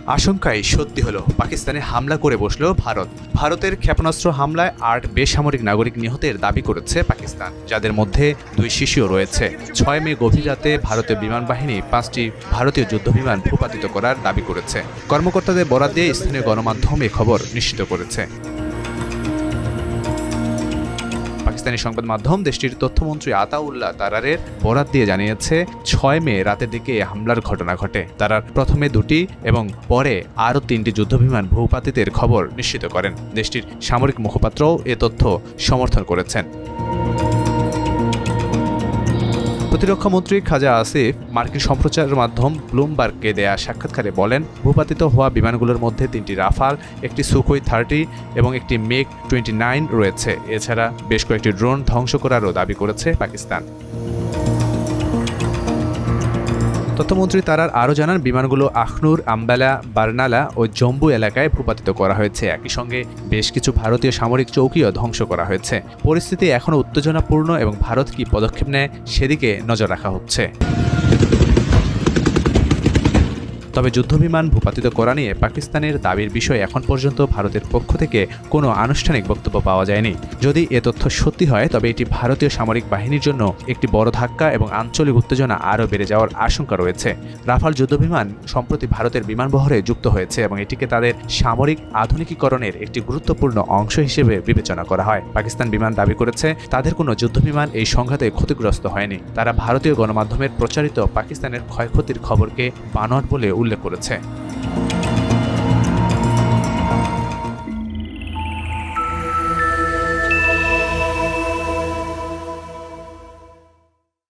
আশঙ্কাই সত্যি হলো, পাকিস্তানে হামলা করে বসল ভারত। ভারতের ক্ষেপণাস্ত্র হামলায় ৮ বেসামরিক নাগরিক নিহতের দাবি করেছে পাকিস্তান, যাদের মধ্যে 2 শিশুও রয়েছে। ৬ মে গভীর রাতে ভারতীয় বিমান বাহিনী 5টি ভারতীয় যুদ্ধবিমান ভূপাতিত করার দাবি করেছে। কর্মকর্তাদের বরাত দিয়ে স্থানীয় গণমাধ্যম এ খবর নিশ্চিত করেছে। পাকিস্তানি সংবাদ মাধ্যম দেশটির তথ্যমন্ত্রী আতাউল্লাহ তারারের বরাত দিয়ে জানিয়েছে, ৬ মে রাতের দিকে হামলার ঘটনা ঘটে। তারা প্রথমে 2টি এবং পরে আরও 3টি যুদ্ধবিমান ভূপাতিতের খবর নিশ্চিত করেন। দেশটির সামরিক মুখপাত্রও এ তথ্য সমর্থন করেছেন। প্রতিরক্ষামন্ত্রী খাজা আসিফ মার্কিন সম্প্রচার মাধ্যম ব্লুমবার্গকে দেয়া সাক্ষাৎকারে বলেন, ভূপাতিত হওয়া বিমানগুলোর মধ্যে 3টি রাফাল, একটি সুখোই 30 এবং একটি মেক 29 রয়েছে। এছাড়া বেশ কয়েকটি ড্রোন ধ্বংস করারও দাবি করেছে পাকিস্তান। তথ্যমন্ত্রী তারার আরও জানান, বিমানগুলো আখনুর, আম্বালা, বার্নালা ও জম্বু এলাকায় ভূপাতিত করা হয়েছে। একই সঙ্গে বেশ কিছু ভারতীয় সামরিক চৌকিও ধ্বংস করা হয়েছে। পরিস্থিতি এখনও উত্তেজনাপূর্ণ এবং ভারত কী পদক্ষেপ নেয় সেদিকে নজর রাখা হচ্ছে। তবে যুদ্ধবিমান ভূপাতিত করা নিয়ে পাকিস্তানের দাবির বিষয়ে এখন পর্যন্ত ভারতের পক্ষ থেকে কোনো আনুষ্ঠানিক বক্তব্য পাওয়া যায়নি। যদি এ তথ্য সত্যি হয় তবে এটি ভারতীয় সামরিক বাহিনীর জন্য একটি বড় ধাক্কা এবং আঞ্চলিক উত্তেজনা আরও বেড়ে যাওয়ার আশঙ্কা রয়েছে। রাফাল যুদ্ধবিমান সম্প্রতি ভারতের বিমানবহরে যুক্ত হয়েছে এবং এটিকে তাদের সামরিক আধুনিকীকরণের একটি গুরুত্বপূর্ণ অংশ হিসেবে বিবেচনা করা হয়। পাকিস্তান বিমান দাবি করেছে তাদের কোনো যুদ্ধবিমান এই সংঘাতে ক্ষতিগ্রস্ত হয়নি। তারা ভারতীয় গণমাধ্যমের প্রচারিত পাকিস্তানের ক্ষয়ক্ষতির খবরকে বানোয়াট বলে উল্লেখ করেছে।